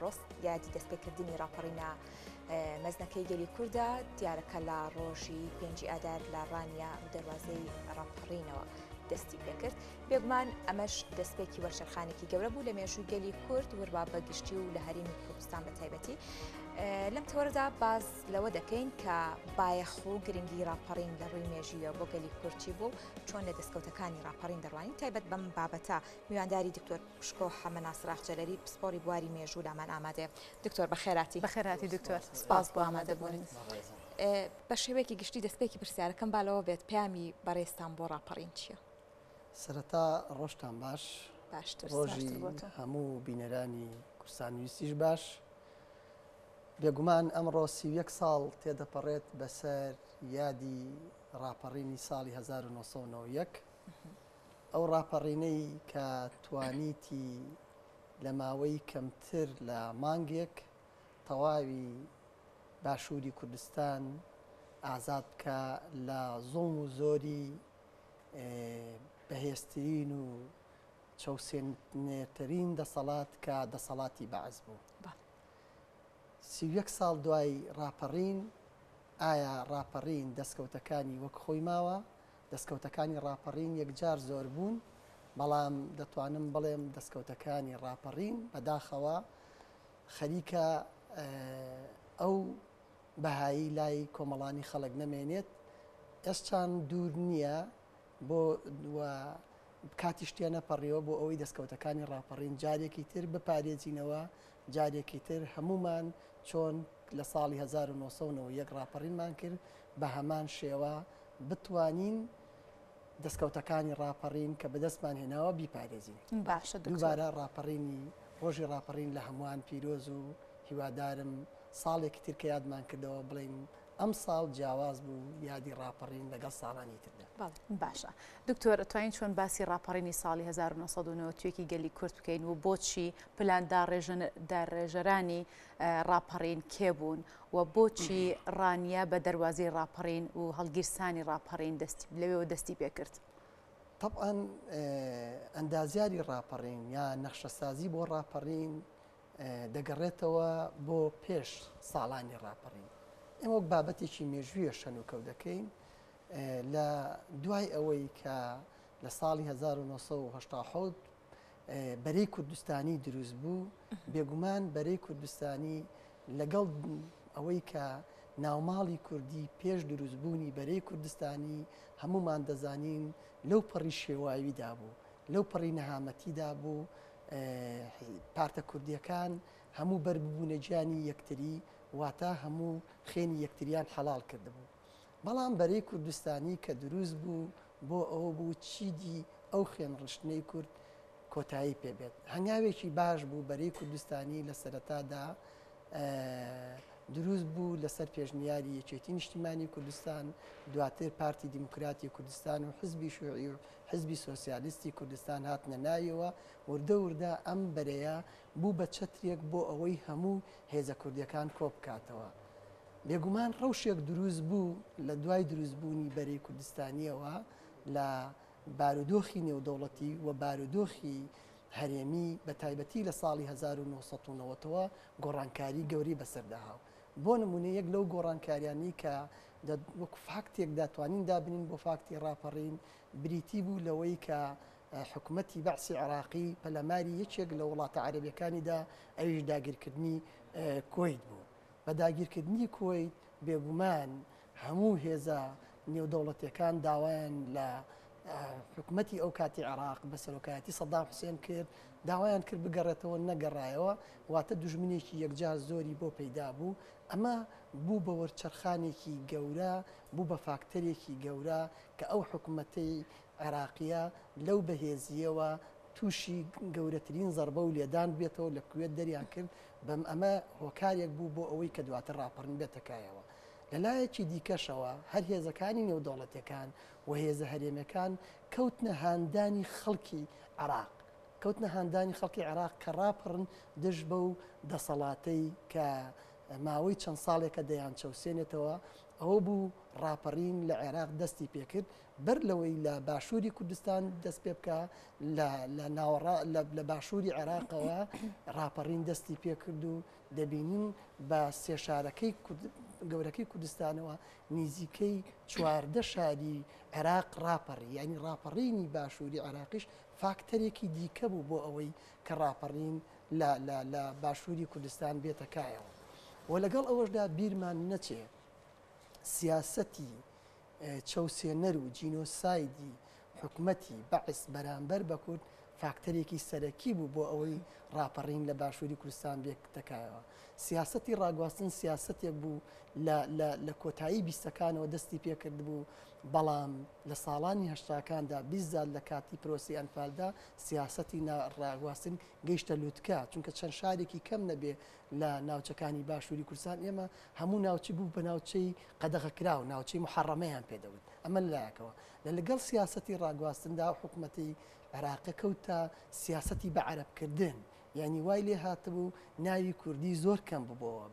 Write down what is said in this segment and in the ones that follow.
ناڕۆست یادی دەستپێکردنی راپەڕینە مەزنەکەی گەلی کووردە دیارەکە لە ڕۆژی 5 ئادار لە ڕانیا و دەواازەی راپەڕینەوە دەستی پێکرد بێگومان ئەمەش دەستپێکی وەرچەرخانێکی گەورە بوو لە مێژووی گەلی کورد وەروا بەگشتی و لە هەرێمی کوردستان بە تایبەتی لەم تۆرەدا باز لەوە دەکەین کە بایەخ و گرنگی راپەڕین لە ڕووی مێژویە بۆ گەلی کورچی بوو چۆن لە دەستکەوتەکانی راپەڕین دەڕوانی تایبەت بەم بابەتە میوانداری دکتۆر پشکۆ حەمەناسر ئاخجەلەری پسپۆری بواری مێژوو لامان ئامادەیە دکتۆر بەخێراتی بەخێراتی دکتۆر سپاس بۆ ئامادەبوونی بە شێوەیەکی گشتی دەستپێکی پرسیارەکەم بالەوە بێت پامی بەڕێستان بۆ راپەڕین چییە؟ سەرەتا ڕۆژتان باشتر ڕۆژی هەموو بینەرانی کوردستان ویستیش باش بێگومان ئەمڕۆ 31 ساڵ تێدەپەڕێت بەسەر یادی راپەڕینی ساڵی 1991 ئەو راپەڕینەی کە توانیتی لە ماوەی کەمتر لە مانگێک تەواوی باشووری کوردستان ئازاد بکە لە زوڵم و زۆری بەهێزترین و چەوسێنێترین دەسەڵات کە دەسەڵاتی بەعز بوو. 31 ساڵ دوای راپەڕین ئایا راپەڕین دەستکەوتەکانی وەک خۆی ماوە؟ دەستکەوتەکانی راپەڕین یەکجار زۆر بوون بەڵام دەتوانم بڵێم دەستکەوتەکانی راپەڕین بەداخەوە خەریکە ئەو بەهایی لای کۆمەڵانی خەڵک نەمێنێت ئێستان دوور نییە بۆ کاتی شتێ نەپەڕیەوە بۆ ئەوەی دەستکەوتەکانی راپەڕین جارێکی تر بپارێزینەوە جارێکی تر هەمومان چۆن لە ساڵی 1991 راپەڕینمان کرد بە هەمان شێوە بتوانین دەستکەوتەکانی راپەڕین کە بەدەستمان هێناوە بیپارێزین. باشە دووبارە راپەڕینی ڕۆژی راپەڕین لە هەمووان پیرۆز و هیوادارم ساڵێکی تر کە یادمان کردەوە بڵین ئەم ساڵ جیاواز بوو یادی راپەڕین لەگەڵ ساڵانی تردا. باشە دکتۆر توانین چۆن باسی راپەڕینی ساڵی 1992 گەلی کورد بکەین و بۆچی پلانداڕێژەرانی راپەڕین کێبوون و بۆچی ڕانیا بە دەواازەی راپەڕین و هەڵگیرسانی راپەڕین لەوێەوە دەستی پێکرد؟ طبعاً ئەندازیاری راپەڕین یا نەخشەسازی بۆ راپەڕین دەگەڕێتەوە بۆ پێش ساڵانی راپەڕین. ئێمە وەک بابەتێکی مێژوویە شەنوکەوت دەکەین لە دوای ئەوەی کە لە ساڵی 1970 بەرەی کوردستانی دروست بوو بێگومان بەرەی کوردستانی لەگەڵ ئەوەی کە ناوماڵی کوردی پێش دروستبوونی بەرەی کوردستانی هەمومان دەزانین لەو پەڕی شێواییدا بوو لەو پەڕی نەهامەتیدا بوو پارتە کوردیەکان هەموو بەرببوونە گیانی یەکتری واتە هەموو خێنی یەکتریان حەڵال کردبوو بەڵام بەرەی کوردستانی کە دروست بوو بۆ ئەوە بوو چیدی ئەو خێن ڕشتنەی کورد کۆتایی پێبێت هەنگاوێکی باش بوو بەرەی کوردستانی لە سەرەتادا دروست بوو لەسەر پێشنیاری یەکێتی نیشتیمانی کوردستان دواتر پارتی دیموکراتی کوردستان و حزبی شوعی و حزبی سۆسیالیستی کوردستان هاتنە ناویەوە وردە وردە ئەم بەرەیە بوو بە چەترێک بۆ ئەوەی هەموو هێزە کوردیەکان کۆ بکاتەوە بێگومان ڕەوشێک دروست بوو لە دوای دروستبوونی بەرەی کوردستانیەوە لە بارودۆخی نێودەوڵەتی و بارودۆخی هەرێمی بە تایبەتی لە ساڵی 1990ەوە گۆڕانکاری گەوری بەسەرداهاو بۆ نمونە یەک لەو گۆڕانکاریانی کە وەک فاکتێک داتوانین دابنین بۆ فاکتی ڕاپەڕین بریتی بوو لەوەی کە حکوومەتی بەعسی عراقی پەلەماری یەکێک لە وڵاتە عەرەبیەکانیدا ئەویش داگیرکردنی کۆیت بوو بە داگیرکردنی کۆیت بێگومان هەموو هێزە نێودەوڵەتیەکان داوایان لە حکوومەتی ئەو کاتی عراق بە سەرۆکایەتی سەدام حوسێن کرد داوایان کرد بگەڕێتەوە نەگەڕایەوە واتە دوژمنێکی یەکجار زۆری بۆ پەیدا بوو ئەمە بوو بە وەرچەرخانێکی گەورە بوو بە فاکتەرێکی گەورە کە ئەو حکوومەتەی عراقیە لەو بەهێزیەوە تووشی گەورەترین زەربە و لێدان بێتەوە لە کوێت دەریان کرد بەم ئەمە هۆکارێک بوو بۆ ئەوەی کە دواتر ڕاپەڕین بێتەکایەوە لەلایەکی دیکەشەوە هەر هێزەکانی نێودەوڵەتیەکان و هێزە هەرێمەکان کەوتنە هاندانی خەڵکی عراق کەوتنە هاندانی خەڵکی عراق کە ڕاپەڕن دژ بە و دەسەڵاتەی کە ماوەی چەند ساڵێکە دەیان چەوسێنێتەوە ئەوە بوو ڕاپەڕین لە عێراق دەستی پێکرد بەر لەوەی لە باشووری کوردستان دەست پێ بکە لە باشووری عێراقەوە ڕاپەڕین دەستی پێکرد و دەبینین بە سێ شارەکەی گەورەکەی کوردستانەوە نزیکەی 14 شاری عێراق ڕاپەڕی ینی ڕاپەڕینی باشووری عێراقیش فاکتەرێکی دیکە بوو بۆ ئەوەی کە ڕاپەڕین لە باشووری کوردستان بێتەکایەوە و لەگەڵ ئەوەشدا بیرمان نەچێ سیاسەتی چەوسێنەر و جینۆسایدی حکومەتی بەعس بەرامبەر بە کورد فاکتەرێکی سەرەکی بوو بۆ ئەوەی ڕاپەڕین لە باشووری کوردستان بێتەکایەوە سیاسەتی ڕاگواستن سیاسەتێک بوو لە کۆتایی بیستەکانەوە دەستی پێکرد بوو بەڵام لە ساڵانی هەشتاکاندا بیزاد لە کاتی پرۆسی ئەنفالدا سیاسەتی ڕاگواستن گەیشتە لووتکە چونکە چەند شارێکی کەم نەبێ لە ناوچەکانی باشووری کوردستان ئێمە هەموو ناوچی بوو بە ناوچەی قەدەغەکرا و ناوچەی محەڕەمەیان پێدەوت ئەمە لایەکەوە لەگەڵ سیاسەتی ڕاگواستندا حکوومەتی عێراق کەوتە سیاسەتی بە عەرەبکردن یعنی وای لێ هاتبوو ناوی کوردی زۆر کەم ببەوە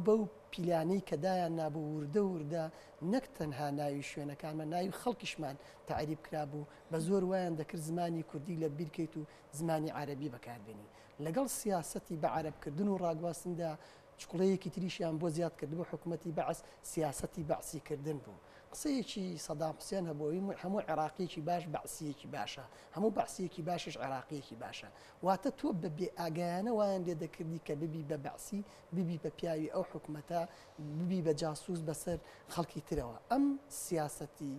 بەو پیلانەی کەدایان نابوو وردە وردە نەک تەنها ناوی شوێنەکانمە ناوی خەڵکیشمان تعریب کرابوو بە زۆر وایان دەکرد زمانی کوردی لە بیرکەیت و زمانی عەرەبی بەکاربێنی لەگەڵ سیاسەتی بە عەرەبکردن و ڕاگواستندا چقڵەیەکی تریشیان بۆ زیاد کرد بۆ حکوومەتی بەعس سیاسەتی بەعسیکردن بوو قسەیەکی سەدام حوسێن هەبووی هەموو عێراقیەکی باش بەعسیەکی باشە هەموو بەعسیەکی باشش عێراقیەکی باشە واتە تۆ بە بێ ئاگایانە وایان لێ دەکردی کە ببی بە بەعسی ببی بە پیاوی ئەو حکوومەتە ببی بە جاسووس بەسەر خەڵکی ترەوە ئەم سیاسەتی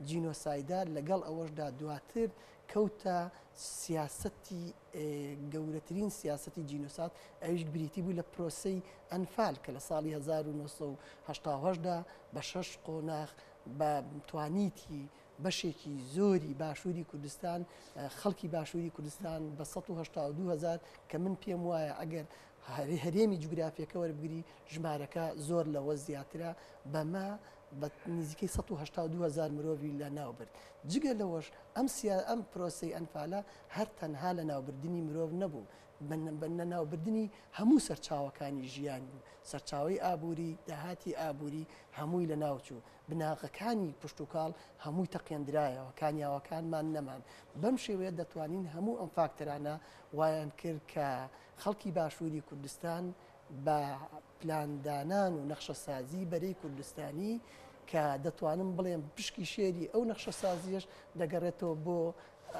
جینۆسایدا لەگەڵ ئەوەشدا دواتر کەوتە سیاسەتی گەورەترین سیاسەتی جینۆسات ئەویش بریتی بوو لە پرۆسەی ئەنفال کە لە ساڵی 1970دا بە 6 قۆناغ بە توانیتی بەشێکی زۆری باشووری کوردستان خەڵکی باشووری کوردستان بە 1970,000 کە من پێم وایە ئەگەر هەرێمی جوگرافیەکە وەربگری ژمارەکە زۆر لەوە زیاترە بەمە بە نزیکەی 1970,000 مرۆڤی لە ناوبرد جگە لەوەش ئەم پرۆسەی ئەنفالە هەر تەنها لە ناوبردنی مرۆڤ نەبوو بە ناوبردنی هەموو سەرچاوەکانی ژیان بوو سەرچاوی ئابووری داهاتی ئابووری هەمووی لە ناوچوو بناغەکانی پشتوکاڵ هەمووی تەقیێنرایەوە کانیاوەکانمان نەمان بەم شێوەیە دەتوانین هەموو ئەم فاکتەرانە وایان کرد کە خەڵکی باشووری کوردستان بە پلاندانان و نەخشە سازی بەرەی کوردستانی کە دەتوانم بڵێم پشکی شێری ئەو نەخشە سازیەش دەگەڕێتەوە بۆ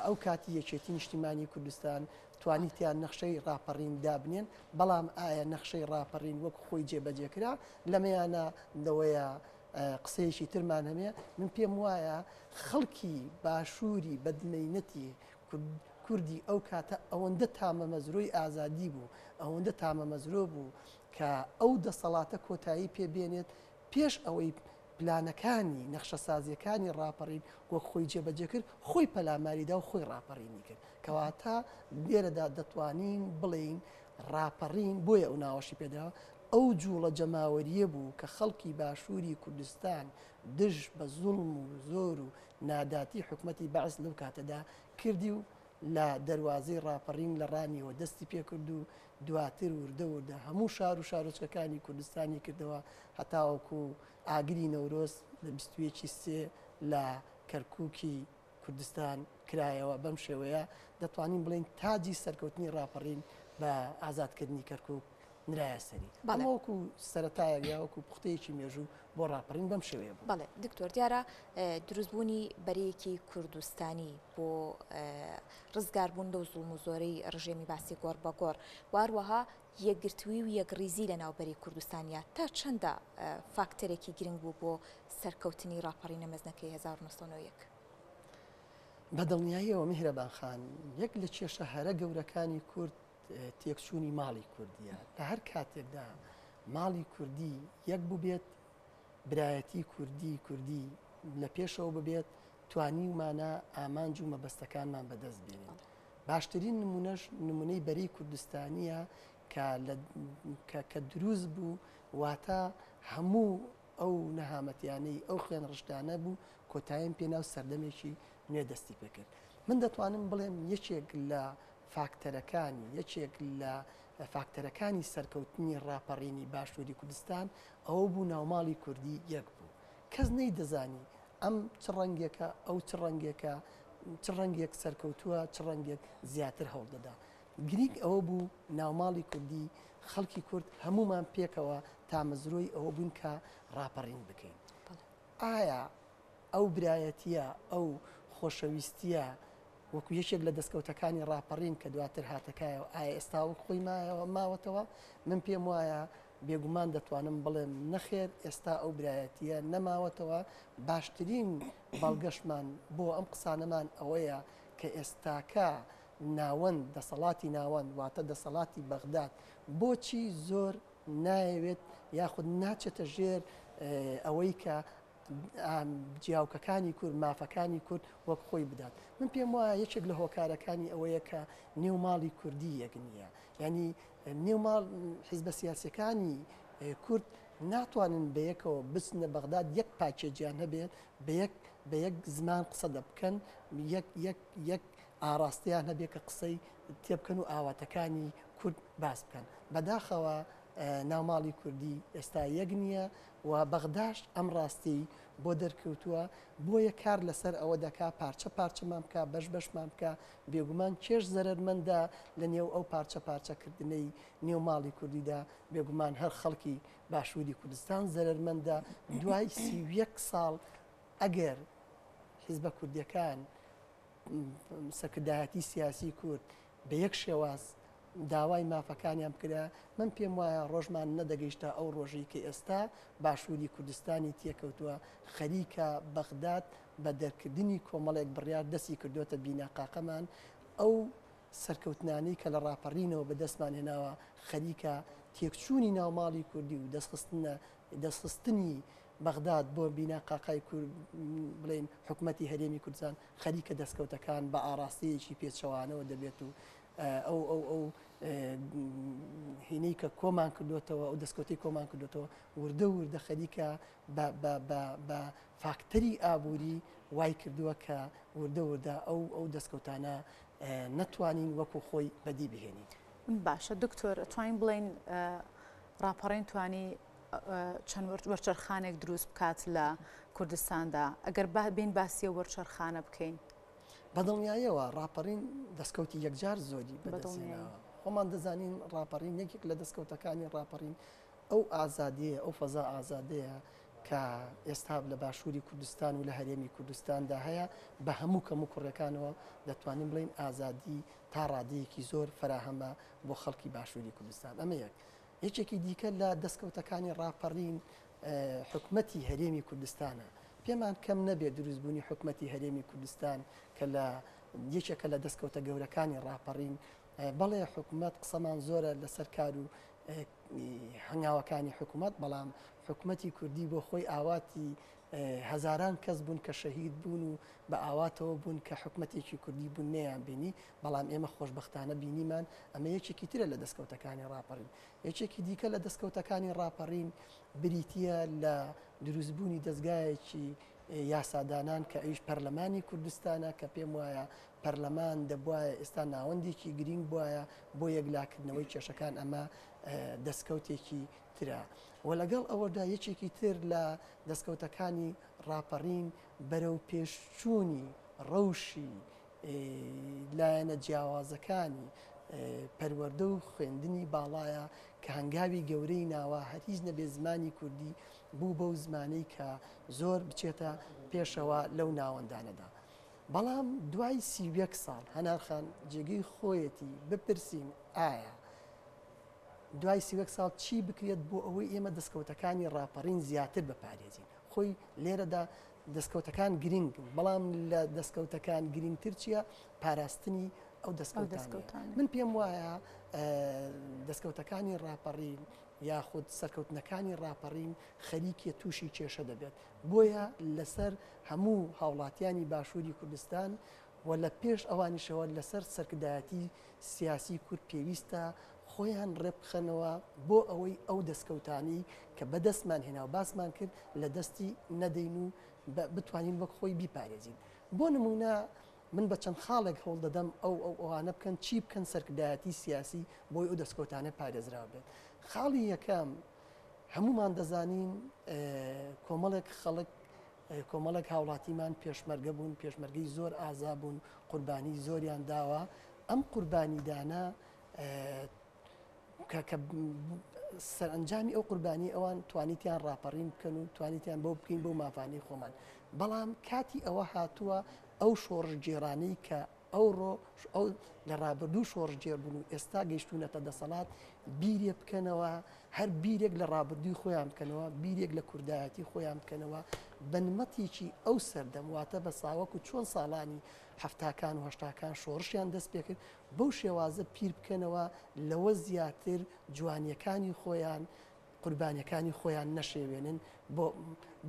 ئەو کاتی یەکێتی نیشتیمانی کوردستان توانیتیان نەخشەی ڕاپەڕین دابنێن بەڵام ئایا نەخشەی ڕاپەڕین وەک خۆی جێبەجێکرا لەمەیانە لەوەیە قسەیەکی ترمان هەمێ من پێم وایە خەڵکی باشووری بەدمەینەتی کوردی ئەو کاتە ئەوەندە تامە مەزرۆی ئازادی بوو ئەوەندە تامە مەزرۆ بوو کە ئەو دەسەڵاتە کۆتایی پێبێنێت پێش ئەوەی پلانەکانی نەخشە سازیەکانی ڕاپەڕین وەک خۆی جێبەجێ کرد خۆی پەلاماریدا و خۆی ڕاپەڕینی کرد کەواتە لێرەدا دەتوانین بڵین ڕاپەڕین بۆیە ئەو ناوەشی پێداوە ئەو جوڵە جەماوەریە بوو کە خەڵکی باشووری کوردستان دژ بە زوڵم و زۆر و ناداتی حکوومەتی بەعس لەو کاتەدا کردی و لە دەواازەی ڕاپەڕین لە ڕانیەوە دەستی پێکرد و دواتر وردەوردە هەموو شار و شارۆچەکانی کوردستانی کردەوە هەتاوەکو ئاگری نەورۆز لە 23 لە کەرکووکی کوردستان کرایەوە بەم شێوەیە دەتوانین بڵین تاجی سەرکەوتنی ڕاپەڕین بە ئازادکردنی کەرکووک نرایە سەری بەڵەوەکو سەرەتایە یاوەکو پوختەیەکی مێژوو بۆ ڕاپەڕین بەم شێوەیە بوو. بەڵێ دکتۆر دیارە دروستبوونی بەرەیەکی کوردستانی بۆ ڕزگاربوون لەو زوڵم و زۆرەی ڕژێمی باسی گۆڕ بە گۆڕ واروەها یەکگرتووی و یەکڕیزی لە ناوبەری کوردستانیا تا چەندە فاکتەرێکی گرنگ بوو بۆ سەرکەوتنی ڕاپەڕینە مەزنەکەی 1991 بەدڵنیاییەوە میهرەبان خان یەک لە کێشە هەرە گەورەکانی کورد تێکچوونی ماڵی کوردیە لە هەر کاتێکدا ماڵی کوردی یەک ببێت برایەتی کوردی لە پێشەوە ببێت توانی ومانە ئامانج و مەبەستەکانمان بەدەست بێنین باشترین نمونەش نمونەی بەرەی کوردستانیە کە دروست بوو واتە هەموو ئەو نەهامەتیانەی ئەو خوێن ڕشتانە بوو کۆتاییم پێناو سەردەمێکی نوێ دەستی پێکرد من دەتوانم بڵێم یەکێک لە فاکتەرەکانی یەکێک لە فاکتەرەکانی سەرکەوتنی ڕاپەڕینی باشووری کوردستان ئەوە بوو ناوماڵی کوردی یەک بوو کەس نەیدەزانی ئەم چ ڕەنگێکە ئەو چ ڕەنگێکە چ ڕەنگێک سەرکەوتووە چ ڕەنگێک زیاتر هەوڵدەدا گریک ئەوە بوو ناوماڵی کوردی خەڵکی کورد هەمومان پێکەوە تامەزرۆی ئەوە بوون کە ڕاپەڕین بکەین ئایا ئەو برایەتیە ئەو خۆشەویستیە وەکو یەکێک لە دەستکەوتەکانی ڕاپەڕین کە دواتر هاتەکایەوە ئایا ئێستا وەک خۆی ماوەتەوە من پێم وایە بێگومان دەتوانم بڵێم نەخێر ئێستا ئەو برایەتیە نەماوەتەوە باشترین بەڵگەشمان بۆ ئەم قسانەمان ئەوەیە کە ئێستاکە ناوەند دەسەڵاتی ناوەند واتە دەسەڵاتی بەغداد بۆچی زۆر نایەوێت یاخود ناچێتە ژێر ئەوەی کە جیاوکەکانی کورد مافەکانی کورد وەک خۆی بدات من پێم وایە یەکێک لە هۆکارەکانی ئەوەیە کە نێوماڵی کوردی یەک نییە ینی نێوماڵ حیزبە سیاسەکانی کورد ناتوانن بەیەکەوە بچنە بەغداد یەک پاکێجیان هەبێت بە یەک زمان قسە دەبکەن یەک ئاراستیان هەبێت کە قسەی تێبکەن و ئاواتەکانی کورد باس بکەن بەداخەوە ناوماڵی کوردی ئێستا یەک نییە و بەغداش ئەم ڕاستی بۆ دەرکەوتووە بۆیە کار لەسەر ئەوە دەکا پارچە پارچەمان بکە بەش بەشمان بکە بێگومان کێش زەرمەندە لە نێو ئەو پارچە پارچەکردنەی نێوماڵی کوردیدا بێگومان هەر خەڵکی باشووری کوردستان زەرمەندە دوای 31 ساڵ ئەگەر حیزبە کوردیەکان سەرکردایەتی سیاسی کورد بە یەک شێواز داوای مافەکانیان بکرا من پێم وایە ڕۆژمان نەدەگەیشتا ئەو ڕۆژی کە ئێستا باشووری کوردستانی تێکەوتووە خەریکە بەغداد بە دەرکردنی کۆمەڵێک بڕیار دەستی کردوتە بیناقاقەمان ئەو سەرکەوتنانەی کە لە ڕاپەڕینەوە بەدەستمان هێناوە خەریکە تێکچوونی ناوماڵی کوردی و دەستخستنی بەغداد بۆ بیناقاقای کورد بڵێن حکوومەتی هەرێمی کوردستان خەریکە دەستکەوتەکان بە ئاراستەیەکی پێچەوانەوە دەبێت و ئەو هینەی کە کۆمان کردوێتەوە ئەو دەستکەوتی کۆمان کردوێتەوە وردە خەریکە بە فاکتەری ئابووری وای کردووە کە وردە ئەو دەستکەوتانە نەتوانین وەکو خۆی بەدی بهێنین. باشە دکتۆر توانین بڵین ڕاپەڕین توانی چەند وەرچەرخانێک دروست بکات لە کوردستاندا ئەگەر بین باسیە وەرچەرخانە بکەین. بەدڵنیاییەوە ڕاپەڕین دەستکەوتی یەکجار زۆری بەدەستێنەوە خۆمان دەزانین ڕاپەڕین یەکێک لە دەستکەوتەکانی ڕاپەڕین ئەو ئازادیە ئەو فەزا ئازادەیە کە ئێستا لە باشووری کوردستان و لە هەرێمی کوردستاندا هەیە بە هەموو کەم و کوڕەکانەوە دەتوانین بڵین ئازادی تا ڕادەیەکی زۆر فراهەمە بۆ خەڵکی باشووری کوردستان ئەمە یەکێکی دیکە لە دەستکەوتەکانی ڕاپەڕین حکوومەتی هەرێمی کوردستانە پێمان کەم نەبێت دروستبوونی حکوومەتی هەرێمی کوردستان کە لە یەکێکە لە دەستکەوتە گەورەکانی ڕاپەڕین بەڵێ حکوومەت قسەمان زۆرە لەسەر کار و هەنگاوەکانی حکوومەت بەڵام حکوومەتی کوردی بۆ خۆی ئاواتی هەزاران کەس بوون کە شەهید بوون و بە ئاواتەوە بوون کە حکوومەتێکی کوردی بوون نەیان بینی بەڵام ئێمە خۆشبەختانە بینیمان ئەمە یەکێکی ترە لە دەستکەوتەکانی ڕاپەڕین یەکێکی دیکە لە دەستکەوتەکانی ڕاپەڕین بریتیە لە دروستبوونی دەستگایەکی یاسادانان کە ئەویش پەرلەمانی کوردستانە کە پێم وایە پەرلەمان دەبواە ئێستا ناوەندێکی گرنگ بواە بۆ یەکلاکردنەوەی کێشەکان ئەمە دەستکەوتێکی ترە و لەگەڵ ئەوەدا یەکێکی تر لە دەستکەوتەکانی ڕاپەڕین بەرەو پێشچوونی ڕەوشی لایەنە جیاوازەکانی پەروەردە و خوێندنی باڵایە کە هەنگاوی گەورەی ناوە هەر هیچ نەبێ زمانی کوردی بوو بەو زمانەی کە زۆر بچێتە پێشەوە لەو ناوەندانەدا بەڵام دوای 31 ساڵ هەنارخان جێگەی خۆیەتی بپرسین ئایا دوای 31 ساڵ چی بکرێت بۆ ئەوەی ئێمە دەستکەوتەکانی ڕاپەڕین زیاتر بپارێزین خۆی لێرەدا دەستکەوتەکان گرنگن بەڵام لە دەستکەوتەکان گرنگتر چییە پاراستنی ئەو دەستکەوتان من پێم وایە دەستکەوتەکانی ڕاپەڕین یاخود سەرکەوتنەکانی ڕاپەڕین خەریکە تووشی کێشە دەبێت بۆیە لەسەر هەموو هاوڵاتیانی باشووری کوردستان و لە پێش ئەوانیشەوە لەسەر سەرکردایەتی سیاسی کورد پێویستە خۆیان ڕێبخەنەوە بۆ ئەوەی ئەو دەستکەوتانی کە بەدەستمان هێنا و باسمان کرد لە دەستی نەدەین و بتوانین وەک خۆی بیپارێزین بۆ نمونە من بە چەند خاڵێک هەوڵ دەدەم ئەوانە بکەن چی بکەن سەرکردایەتی سیاسی بۆی ئەو دەستکەوتانە پارێزرا بێت. خاڵی یەکەم هەمومان دەزانین کۆمەڵێک خەڵک کۆمەڵێک هاوڵاتیمان پێشمەرگە بوون، پێشمەرگەی زۆر ئازا بوون، قوربانی زۆریان داوە. ئەم قوربانیدانە کە سەرئەنجامی ئەو قوربانی ئەوان توانیتیان ڕاپەڕین بکەن و توانیتیان بۆ بکەین بۆ مافانەی خۆمان. بەڵام کاتی ئەوە هاتووە ئەو شۆڕژگێرانەی کە ئەو لە ڕابردوو شۆڕژگێر بوون و ئێستا گەیشتوونەتە دەسەڵات بیرێ بکەنەوە، هەر بیرێک لە ڕابردووی خۆیان بکەنەوە، بیرێک لە کوردایەتی خۆیان بکەنەوە بنمەتێکی ئەو سەردەمواتە بە ساوەک و چۆن ساڵانی هەفتاکان و هەشتاکان شۆڕشیان دەست پێکرد بەو شێوازە پیر بکەنەوە لەوە زیاتر جوانیەکانی خۆیان قوربانیەکانی خۆیان نەشێوێنن بۆ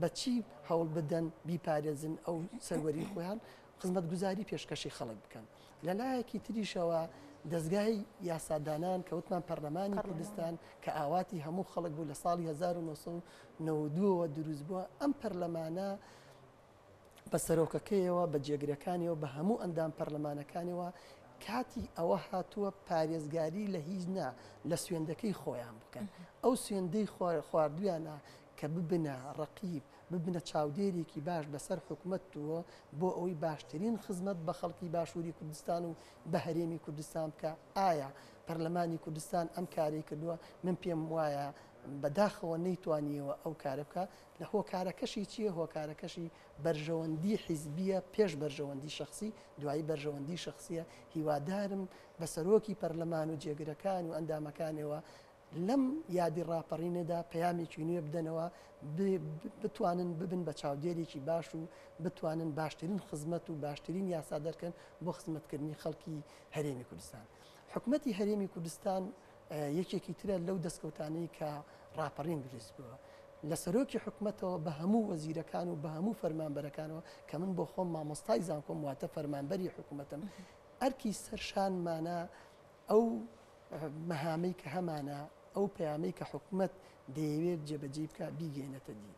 بەچی هەوڵ بدەن بیپارێزن ئەو سەروەری خۆیان خزمەت گوزاری پێشکەشی خەڵک بکەن. لەلایەکی تریشەوە دەستگای یاسادانان کە وتمان پەرلەمانی کوردستان کە ئاواتی هەموو خەڵک بوو لە ساڵی 1992ەوە دروست بووە. ئەم پەرلەمانە بە سەرۆکەکەیەوە بە جێگرەکانیەوە بە هەموو ئەندام پەرلەمانەکانەوە کاتی ئەوە هاتووە پارێزگاری لە هیچ نا لە سوێندەکەی خۆیان بکەن. ئەو سوێندەی خواردویانە کە ببنە ڕەقیب ببنە چاودێرێکی باش بەسەر حکوومەتەوە بۆ ئەوەی باشترین خزمەت بە خەڵکی باشووری کوردستان و بە هەرێمی کوردستان بکە. ئایا پەرلەمانی کوردستان ئەم کارەی کردووە؟ من پێم وایە بەداخەوە نەیتوانیەوە ئەو کارە بکە. لە هۆکارەکەشی چییە؟ هۆکارەکەشی بەرژەوەندی حیزبیە پێش بەرژەوەندی شخصی، دوایی بەرژەوەندی شخصیە. هیوادارم بە سەرۆکی پەرلەمان و جێگرەکان و ئەندامەکانەوە لەم یادی ڕاپەڕینەدا پەیامێکی نوێ بدەنەوە بتوانن ببن بە چاودێرێکی باش و بتوانن باشترین خزمەت و باشترین یاسا دەرکەن بۆ خزمەتکردنی خەڵکی هەرێمی کوردستان. حکوومەتی هەرێمی کوردستان یەکێکی ترە لەو دەستکەوتانەی کە ڕاپەڕین دروست بووە لە سەرۆکی حکوومەتەوە بە هەموو وەزیرەکان و بە هەموو فەرمانبەرەکانەوە کە من بۆ خۆم مامۆستای زانکۆم واتە فەرمانبەری حکوومەتم ئەرکی سەرشانمانە ئەو مەهامەی کە هەمانە ئەو پەیامەی کە حکوومەت دەیەوێت جێبەجێ بکە بیگەینەتە دی.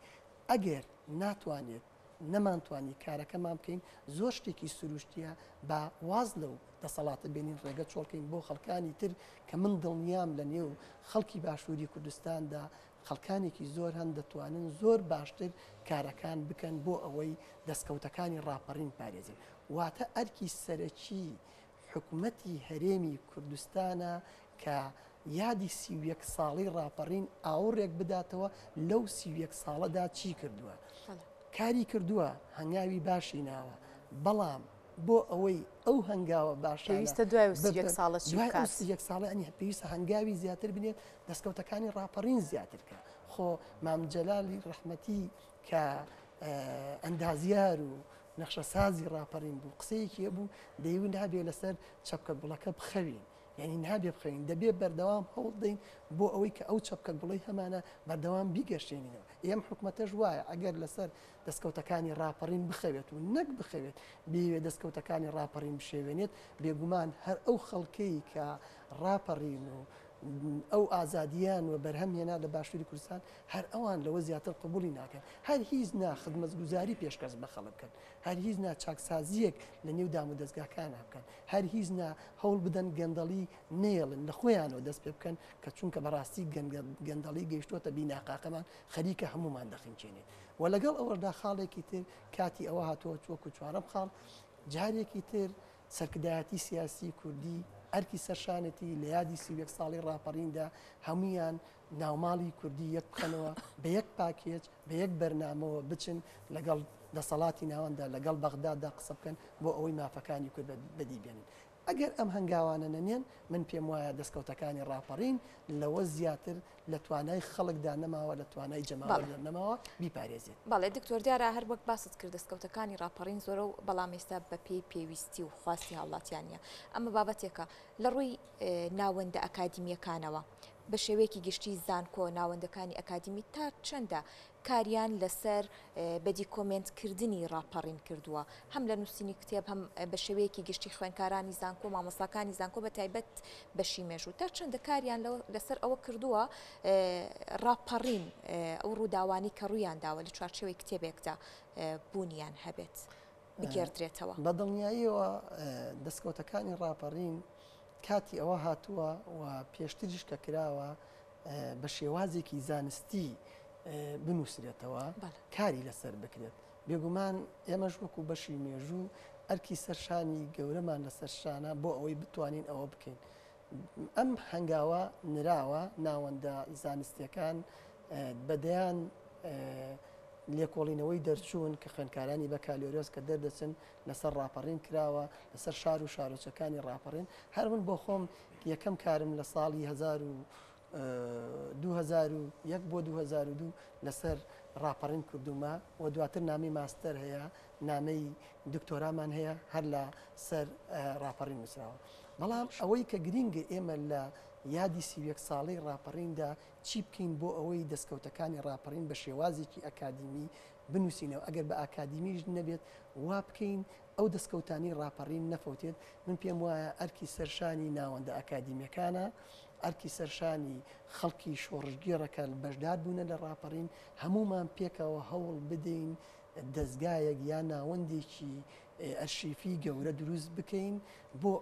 ئەگەر ناتوانێت نەمانتوانی کارەکەمان بکەین زۆر شتێکی سروشتیە بە واز لەو دەسەڵاتە بینین ڕێگە چۆڵکەین بۆ خەڵکانی تر کە من دڵنیام لە نێو خەڵکی باشووری کوردستاندا خەڵکانێکی زۆر هەن دەتوانن زۆر باشتر کارەکان بکەن بۆ ئەوەی دەستکەوتەکانی ڕاپەڕین پارێزن. واتە ئەرکی سەرەکی حکوومەتی هەرێمی کوردستانە کە یادی 31 ساڵی ڕاپەڕین ئاوڕێک بداتەوە لەو 31 ساڵەدا چی کردووە. کاری کردووە هەنگاوی باشی ناوە بەڵام بۆ ئەوەی ئەو هەنگاوە باشە پێویستە دوای 31 ساڵە چی بکات؟ 31 ساڵە ئەنی پێویستە هەنگاوی زیاتر بنێت دەستکەوتەکانی ڕاپەڕین زیاتر کە خۆ مام جەلالی ڕەحمەتی کە ئەندازیار و نەخشە سازی ڕاپەڕین بوو قسەیەکی هەبوو دەیوت نابێ لەسەر چەپکە گوڵەکە بخەوین، یعنی نابێ بخەوین دەبێت بەردەوام هەوڵ دەین بۆ ئەوەی کە ئەو چەپکە گوڵەی هەمانە بەردەوام بیگەشتێنینەوە. ئێم حکوومەتەش وایە ئەگەر لەسەر دەستکەوتەکانی ڕاپەڕین بخەوێت و نەک بخەوێت بێوێ دەستکەوتەکانی ڕاپەڕین بشێوێنێت بێگومان هەر ئەو خەڵکەی کە ڕاپەڕین و ئەو ئازادیان و بەرهەمهێنا لە باشووری کوردستان هەر ئەوان لەوە زیاتر قبولی ناکەن. هەر هیچ نا خزمەتگوزاری پێشکەس بە خەڵک بکەن، هەر هیچ نا چاکسازیەک لە نێو دام و دەستگاکان بکەن، هەر هیچ نا هەوڵ بدەن گەندەڵی نێڵن لە خۆیانەوە دەست پێ بکەن کە چونکە بەڕاستی گەندەڵی گەیشتوتە بیناقاقەمان خەریکە هەمومان دەخینچێنێت. و لەگەڵ ئەوەدا خاڵێکی تر کاتی ئەوە هاتووە چۆکو چوارەم خاڵ جارێکی تر سەرکردایەتی سیاسی کوردی ئەرکی سەرشانێتی لە یادی 31 ساڵی ڕاپەڕیندا هەمویان ناوماڵی کوردی یەک بخەنەوە بە یەک پاکێج بە یەک بەرنامەوە بچن لەگەڵ دەسەڵاتی ناوەندا لەگەڵ بەغدادا قسە بکەن بۆ ئەوەی مافەکانی کورد بەدی بێنن. ئەگەر ئەم هەنگاوانە نەنێن من پێم وایە دەستکەوتەکانی ڕاپەڕین لەوە زیاتر لە توانای خەڵکدا نەماوە لە توانای جەماوەدا نەماوە بیپارێزێت. بەڵێ دکتۆر دیارە هەر وەک باست کرد دەستکەوتەکانی ڕاپەڕین زۆرە و بەڵام ئێستا بە پێی پێویستی و خواستی هاوڵاتیانە. ئەمە بابەتێکە لە ڕووی ناوەندە ئەکادیمیەکانەوە بە شێوەیەکی گشتی زانکۆ ناوەندەکانی ئەکادیمی تا چەندە کاریان لەسەر بەدی کۆمنتکردنی ڕاپەڕین کردووە هەم لە نووسینی کتێب هەم بە شێوەیەکی گشتی خوێنکارانی زانکۆ مامۆستاکانی زانکۆ بە تایبەت بەشی مێژوو تا چەندە کاریان لەسەر ئەوە کردووە ڕاپەڕین ئەو ڕووداوانی کە ڕوویان داوە لە چوارچێوەی کتێبێکدا بوونیان هەبێت. بگێڕدرێتەوە. بە دڵنیاییەوە دەستکەوتەکانی ڕاپەڕین کاتی ئەوە هاتووە و پێشتریش کە کراوە بە شێوازێکی زانستی بنووسرێتەوە کاری لەسەر بکرێت. بێگومان ئێمەش وەکو بەشی مێژوو ئەرکی سەرشانی گەورەمان لەسەر شانە بۆ ئەوەی بتوانین ئەوە بکەین. ئەم هەنگاوە نراوە ناوەندە زانستیەکان بەدەیان لێکۆڵینەوەی دەرچوون کە خوێندکارانی بە کالیۆرۆس کە دەردەچن لەسەر ڕاپەڕین کراوە لەسەر شار و شارۆچەکانی ڕاپەڕین. هەر من بۆ خۆم یەکەم کارم لە ساڵی 2001 بۆ 2002 لەسەر ڕاپەڕین کردومە و دواتر نامی ماستەر هەیە، نامەی دکتۆرامان هەیە هەر لە سەر ڕاپەڕین نووسراوە. بەڵام ئەوەی کە گرینگە ئێمە لە یادی سیویەک ساڵەی ڕاپەڕیندا چی بکەین بۆ ئەوەی دەستکەوتەکانی ڕاپەڕین بە شێوازێکی ئەکادیمی بنووسینەوە. ئەگەر بە ئاکادیمیش نەبێت وا بکەین ئەو دەستکەوتانی ڕاپەڕین نەفەوتێت. من پێم وایە ئەرکی سەرشانی ناوەندە ئاکادیمیەکانە، ئەرکی سەرشانی خەڵکی شۆڕژگێڕەکە بەشدار بوونە لە ڕاپەڕین، هەمومان پێکەوە هەوڵ بدەین دەستگایەک یا ناوەندێکی ئەرشیفی گەورە دروست بکەین بۆ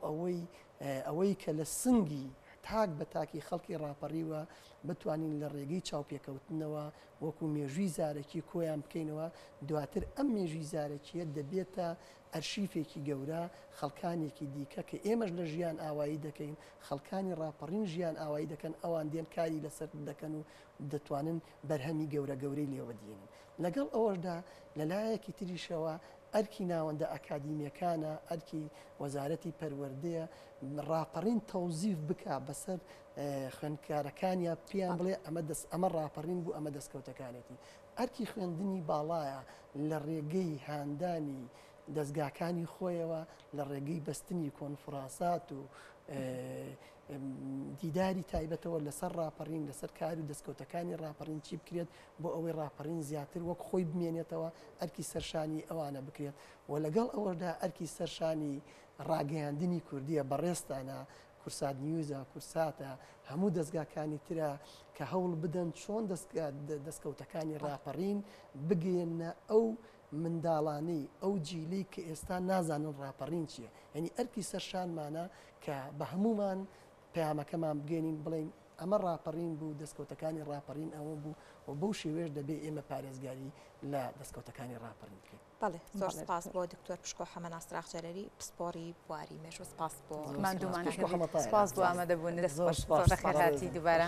ئەوەی کە لە سنگی تاک بە تاکی خەڵکی ڕاپەڕیوە بتوانین لە ڕێگەی چاوپێکەوتنەوە وەکو مێژووی زارێکی کۆیان بکەینەوە. دواتر ئەم مێژووی زارێکیە دەبێتە ئەرشیفێکی گەورە خەڵکانێکی دیکە کە ئێمەش لە ژیان ئاوایی دەکەین، خەڵکانی ڕاپەڕین ژیان ئاوایی دەکەن، ئەوان دێن کاری لەسەر دەکەن و دەتوانن بەرهەمی گەورەی لێوەدێنن. لەگەڵ ئەوەشدا لەلایەکی تریشەوە ئەرکی ناوەندە ئەکادیمیەکانە، ئەرکی وەزارەتی پەروەردەیە ڕاپەڕین تەوزیف بکە بەسەر خوێندکارەکانیە پێیان بڵێ ئەمە ڕاپەڕین بوو، ئەمە دەستکەوتەکانێتی. ئەرکی خوێندنی باڵایە لە ڕێگەی هاندانی دەستگاکانی خۆیەوە، لە ڕێگەی بەستنی کۆنفرانسات و دیداری تایبەتەوە لەسەر ڕاپەڕین، لەسەر کار و دەستکەوتەکانی ڕاپەڕین چی بکرێت بۆ ئەوەی ڕاپەڕین زیاتر وەک خۆی بمێنێتەوە، ئەرکی سەرشانی ئەوانە بکرێت. و لەگەڵ ئەوەدا ئەرکی سەرشانی ڕاگەیاندنی کوردیە بەڕێستانە، کورسات نیوزە، کورساتە، هەموو دەستگاکانی ترە کە هەوڵ بدەن چۆن دەستکەوتەکانی ڕاپەڕین بگەێنە ئەو منداڵانەی ئەو جیلی کە ئێستا نازانن ڕاپەڕین چییە. یعنی ئەرکی سەرشانمانە کە بە هەمومان پەیامەکەمان بگەێنین بڵین ئەمە ڕاپەڕین بوو، دەستکەوتەکانی ڕاپەڕین ئەوە بوو و بەو شێوێش دەبێت ئێمە پارێزگاری لە دەستکەوتەکانی ڕاپەڕین بکەین. بەڵێ زۆر سپاس بۆ دکتۆر پشکۆ حەمە ناسراخ جەلەری پسپۆری بواری مێژوو. سپاس بۆ ماندوومان، سپاس بۆ ئامادەبوون، خێراتی دووبارە.